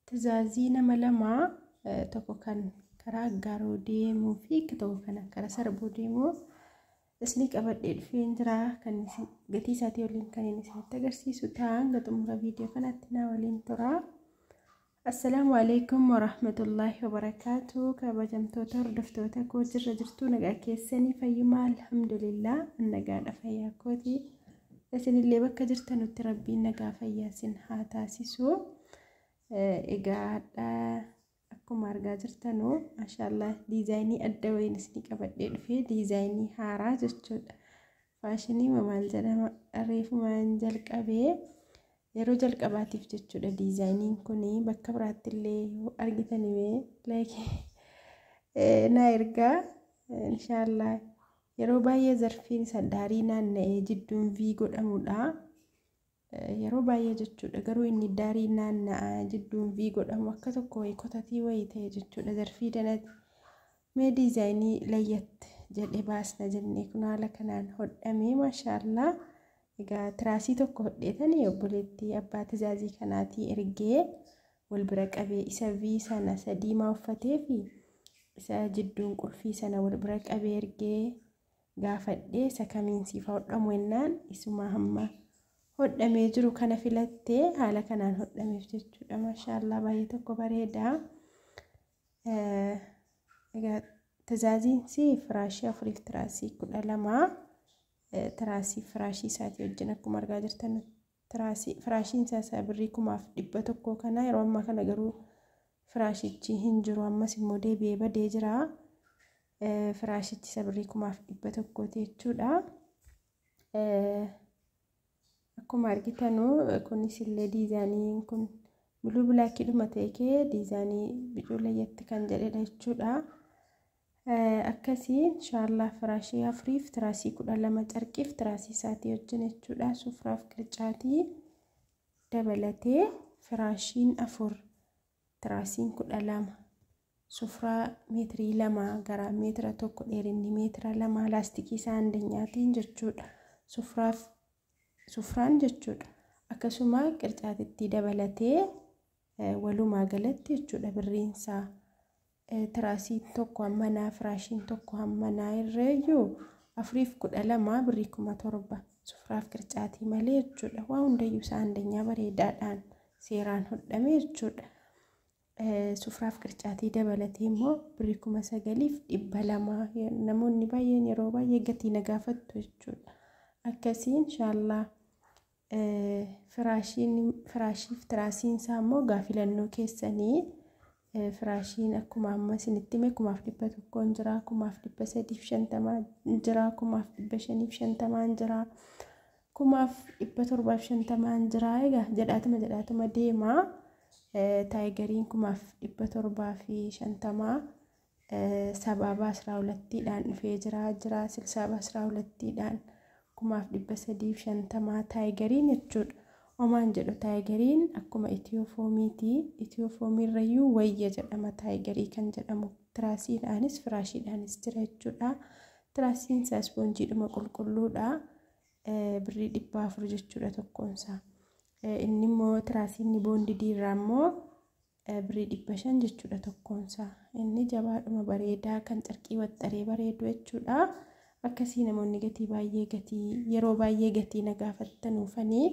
Tajaajila nama lamaa tokko kan karaa garuu deemuu fi tokko kan karaa sarbuu deemuu isni qabadhee dhufee jira kan gatii isaatii waliin kan inni isinitti agarsiisu ta'an xumura viidiyoo kanatti na waliin tura. Assalaamu alaykum warahmatullahi wabarakatuh. Kabajamtoota hordoftoota koo jirtu nagaa keessanii fayyuma alhamdulillah nagaadha fayyaa kooti. Isinillee bakka jirtanutti rabbiin nagaa fayyaa isin haa taasisu. Egaa akkuma argaa jirtanu maashaallah diizaayinii adda wayiin isni qabadhee dhufee diizaayinii haaraa jechuudha. Faashinii maal jedhama reefuma jalqabee yeroo jalqabaatiif jechuudha diizaayiniin kuni bakka biraatti illee argitanii na ergaa inshaallah yeroo baay'ee zarfiin sadaarii naanna'ee jidduun vii godhamudha. Yeroo baay'ee jechuudha garuu inni daarii naanna'a jidduun vii godhamu akka tokko kotatii wayii ta'e jechuudha. Zarfii danatti mee diizaayinii layyatti jedhee baasna jennee kun haala kanaan hodhamee maashaallah. Egaa tiraasii tokko hodheetanii obboleettii abbaa tajaajii kanaatii ergee wal bira qabee isa vii sana sadiimaa uffatee fi isa jidduun qulfii sana wal bira qabee ergee gaafadhee isa kamiinsiif hodhamu ennaan isuma hamma hodhamee jiru kana filattee haala kanaan hodhameef jechuudha. Maashaallah baay'ee tokko bareeda. Egaa tajaajiinsi firaashii 4 tiraasii 12 tiraasii firaashii isaatii wajjin akkuma argaa jirtan tiraasii firaashiin isaa birrii 1,100 kana yeroo ammaa kana garuu firaashichi hin jiru ammas immoo deebi'ee badee jira. Firaashichi isa birrii 1,100 jechuudha. Akkuma argitanu kunis illee diizaayiniin kun buluu bilaakii dhuma ta'ee diizaayinii bicuu layyatti kan jedhedha jechuudha. Akkasii inshaallah firaashii 4 tiraasii 12 carqiif tiraasii isaatii wajjin jechuudha. Sufraaf qircaatii dabalatee firaashiin 4 tiraasiin 12 sufraa meetirii 2 gara meetira 1 dheerinni meetira 2 laastikii isaa andanyaatiin jechuudha. Sufraan jechuudha. Akkasuma qircaatitti dabalatee walumaa galatti jechuudha birriinsaa tiraasii tokko hammanaa firaashiin tokko hammanaa irreeyyuu 4,12 birrii 7,000 sufraaf qircaatii malee jechuudha. Waa hundayyuu isaa andanyaa bareedaadhaan seeraan hodhamee jechuudha. Sufraaf qircaatii dabalatee immoo birrii 9,200 namoonni baay'een yeroo baay'ee gatii na gaafattu jechuudha. Akkasiin inshaallah firaashiif tiraasiin isaa immoo gaafilannoo keessanii firaashiin akkuma amma isinitti hime 1,100 jira, 1,350 jira, 1,550 jira, 1,750 jira. Egaa jedhaatuma deema. Taayigariin 1,750 sababa 12dhaan dhufee jira 12dhaan 1,350 taayigariin jechuudha. Omaan jedhu taayigariin akkuma Itiyoofoomiti. Itiyoofoomirayyuu wayya jedhama taayigarii kan jedhamu tiraasiidhaanis firaashiidhaanis jira jechuudha. Tiraasiin isaa ispoonjiidhuma qulqulluudha. Birrii 400 jechuudha tokkoonsaa. Inni immoo tiraasiin boondidii irraa immoo birrii 500 jechuudha tokkoonsaa. Inni jabaadhuma bareedaa kan carqii waxxaree bareedu jechuudha. Akkasii namoonni yeroo baay'ee gatii na gaafattanuufanii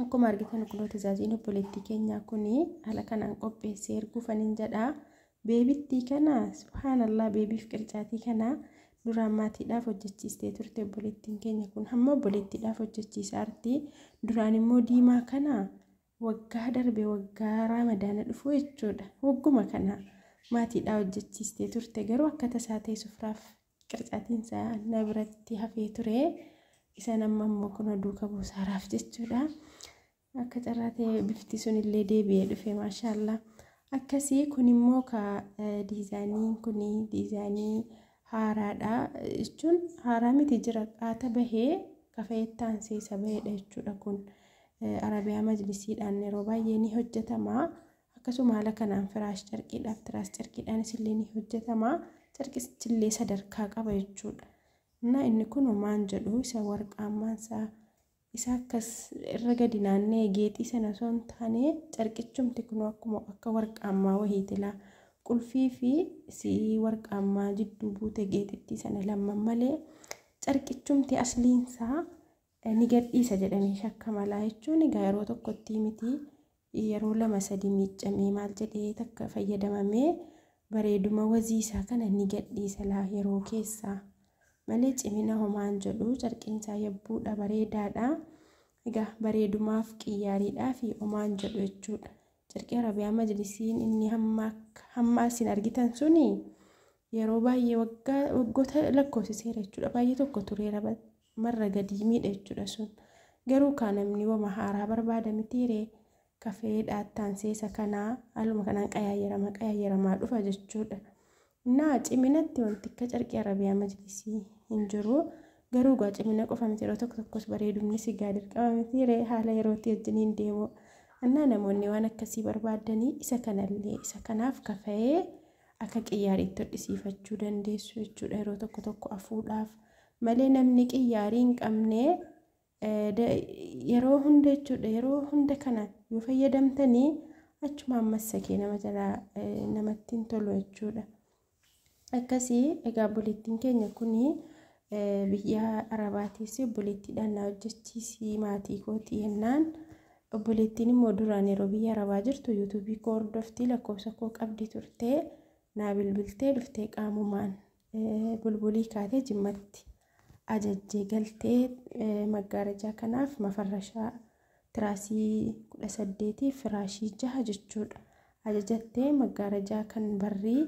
akkuma argitan kun tajaajila obboleettii keenyaa kuni haala kanaan qopheessee erguufaniin jedha. Beebittii kana subhaanallah beebiif qircaatii kana duraan maatiidhaaf hojjechiistee turte obboleettiin keenya kun hamma obboleettiidhaaf hojjechiisaa jirti. Duraan immoo diimaa kana waggaa darbe waggaa ramadaana dhufu jechuudha. Wagguma kana maatiidhaaf hojjechiistee turte garuu akka tasaa ta'e sufraaf qircaatiin isaa na biratti hafee ture. Isa nama immoo kun duuka buusaaraaf jechuudha. Akka carraa ta'e bifti sun illee deebi'ee dhufe maashaallah. Akkasii kun immoo diizaayiniin kun diizaayinii haaraadha jechuun haaraa miti jira qaata bahee kafeettaan seesa baheedha jechuudha. Kun arabiyaa majlisiidhaan yeroo baay'ee ni hojjetama. Akkasuma haala kanaan firaash carqiidhaaf tiraas carqiidhaanis illee ni hojjetama. Carqichillee sadarkaa qaba jechuudha. Inni kun maan jedhu isa warqaammaan isaa isa akkas irra gadi naannee geexii sana osoo hin taane carqichumti kun akkuma akka warqaammaa wahiitila qulfii fi si warqaammaa jidduu buute geexitti sana lamman malee carqichumti asliinsaa ni gadhiisa jedhamee shakkamala jechuun egaa yeroo tokkotti miti yeroo 2-3 miiccamee maal jedhee takka fayyadamamee bareeduma waziisaa kana ni gadhiisa laa yeroo keessaa malee cimina homaan jedhu carqiinsaa yabbuudha bareedaadha egaa bareedumaaf qiyyaariidhaa fi homaan jedhu jechuudha carqii arabiyaa majlisiin inni hamma isin argitan suni yeroo baay'ee waggoota lakkoofsiseera jechuudha baay'ee tokko tureera marra gadi miidha jechuudha sun garuu kaan namni wama haaraa barbaada mitiiree kafeedhaa taanseesa kanaa haaluma kanaan qayayyaramaa dhufa jechuudha naa ciminatti wanti akka carqii arabiyaa majlisii hin jiru garuu gaa cimina qofa miti yeroo tokkos bareedumni si gaa dirqama mitiiree haala yerootti wajjiniin deemu annaa namoonni waan akkasii barbaadanii isa kanallee isa kanaaf kafee akka qiyyaariitti hodhisiifachuu dandeessu jechuudha yeroo tokko afuudhaaf malee namni qiyyaarii hin qabne yeroo hunda jechuudha yeroo hunda kana yoo fayyadamtanii achuma ammasakee nama jalaa namatti hin tolu jechuudha akkasii egaa obboleettiin keenya kuni biyya Arabaatiis obboleettiidhaan na hojjechiisii maatii kootii jennaan obboleettiin immoo duraan yeroo biyya Arabaa jirtu yuutuubii koo hordoftii lakkoofsa koo qabdi turtee naa bilbiltee dhuftee qaamumaan bulbulii kaatee jimmatti ajajjee galtee maggaarajaa kanaaf mafarrashaa tiraasii 18 firaashii 6 jechuudha ajajattee maggaarajaa kan barrii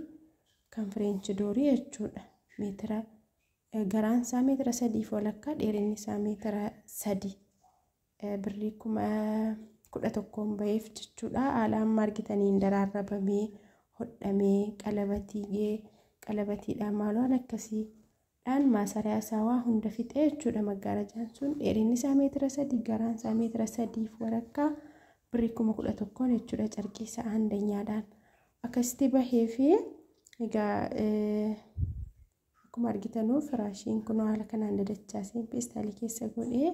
kan fireenchi doorii jechuudha meetira garaan isaa meetira 3 walakkaa dheerinni isaa meetira 3 birrii 11,000 baheef jechuudha haalaan argitaniin daraarrabamee hodhamee qalabatiidhaan maaloo akkasii dhaan maasaraa isaa waa hunda fixee jechuudha maggaarajaan sun dheerinni isaa meetira 3 garaan isaa meetira 3 walakkaa birrii 11,000 jechuudha carqii isaa handanyaadhaan akkasitti bahee fi egaa akkuma argitanuu firaashiin kun haala kanaan dadachaasee peestaalii keessa godhee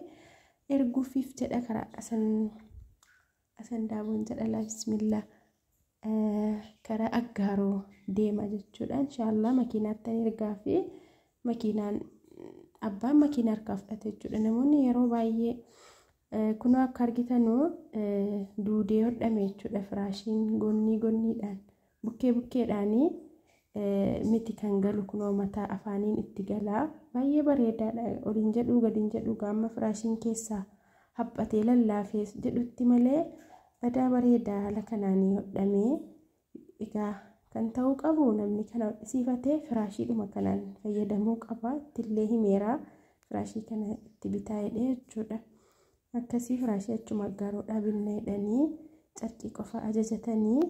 erguufiif jedha karaa asan daaboon jedha laa bismillah karaa aggaaroo deema jechuudha inshaallah makiinaatti ergaa fi makiinaan abbaan makiinaa harkaa fudhate jechuudha namoonni yeroo baay'ee kunoo akka argitanuu duudee hodhame jechuudha firaashiin gonniidhaan bukkeedhaanii miti kan galu kunoo mataa afaaniin itti galaa baay'ee bareedaadha oliin jedhuu gadiin jedhuu gaamma firaashiin keessaa haphatee lallaafee jedhutti malee badaa bareedaa haala kanaanii hodhamee egaa kan ta'uu qabu namni kana hodhisiifatee firaashiidhuma kanaan fayyadamuu qaba ittillee himeeraa firaashii kana itti bitaa jedhee jechuudha akkasii firaashii achuma aggaaroodhaa binna jedhanii carqii qofa ajajatanii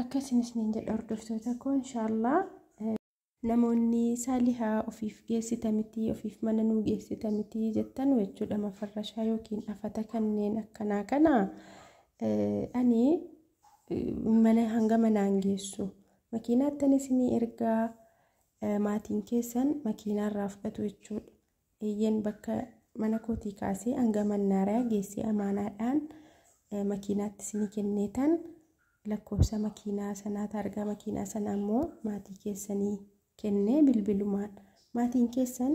akkasinis niin jedha hordoftoota koo inshaallah namoonni saalihaa ofiif geessita miti ofiif mana nuu geessita miti jettan jechuudha mafarrashaa yookiin afata kanneen akkanaa kana ani mana hanga manaan geessu makiinaattan isinii ergaa maatiin keessan makiinaarraa fudhatu jechuudha eeyyen bakka mana kootii kaasee hanga mannaaraa geessee amaanaadhaan makiinaatti isinii kenneetan lakkoofsa makiinaa sanaa targaa makiinaa sanaa immoo maatii keessanii kennee bilbilumaan maatiin keessan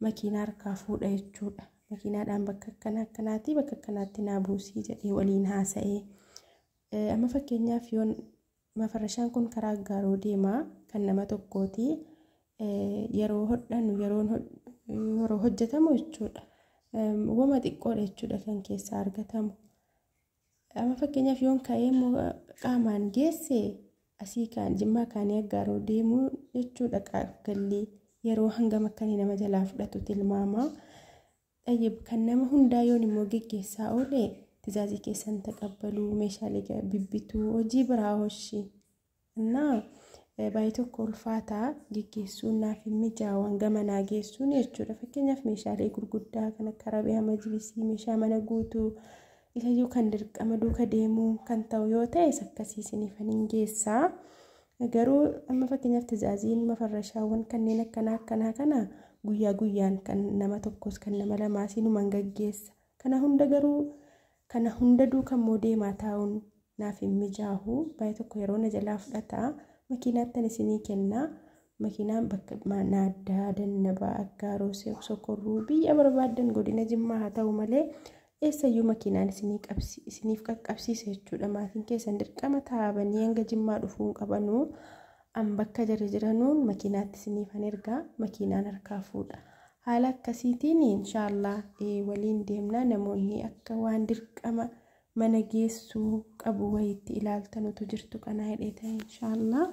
makiinaa harkaa fuudha jechuudha makiinaadhaan bakka akkanaatti bakka akkanaatti naa buusii jedhee waliin haasa'ee amma fakkeenyaaf yoon mafarrashaan kun karaa aggaaroo deemaa kan nama tokkooti yeroo hodhanu yeroo hojjetamu jechuudha wama xiqqoodha jechuudha kan keessaa argatamu amma fakkeenyaaf yoon ka'ee qaamaan geesse asii kaan jimmaa kaanii aggaaroo deemuu jechuudha galii yeroo hangam akkanii nama jalaa fudhatu tilmaamaa dhayyib kan nama hundaa yoon immoo geggeessaa oolee tijaajii keessan taqabbaluu meeshaalee bibbituu hojii biraa hoshi innaa baay'ee tokko ulfaataa geggeessuun naaf hin mijaawwan gamanaa geessuun jechuudha fakkeenyaaf meeshaalee gurguddaa kan akka arabiyaa majlisii meeshaa mana guutuu isayyuu kan dirqama duuka deemuu kan ta'u yoo ta'e akkasii isiniifan geessaa garuu amma fakkeenyaaf tajaajiin mafarrashaawwan kanneen akkanaa kana guyyaa guyyaan kan nama tokkos kan nama lamaas inuman gaggeessa. Kana hunda garuu kana hunda duukan deemaa taa'uun naaf hin mijaahu. Baay'ee tokko yeroo na jalaa fudhata makiinaatti isinii kenna. Makiinaan bakka naaddaa dannabaa aggaaroo sokorruu biyya barbaadan godina Jimmaa haa ta'u malee eessayyuu makiinaan isiniif qaqqabsiisa jechuudha. Maatiin keessan dirqama taa'abanii hanga Jimmaa dhufuun qabanu an bakka jarri jiranuun makiinaatti isiniifan ergaa makiinaan harkaa fuudha. Haala akkasiitiin inshaallah waliin deemna. Namoonni akka waan dirqama mana geessuu qabu wayitti ilaaltanutu jirtu kana hidheeta inshaallah.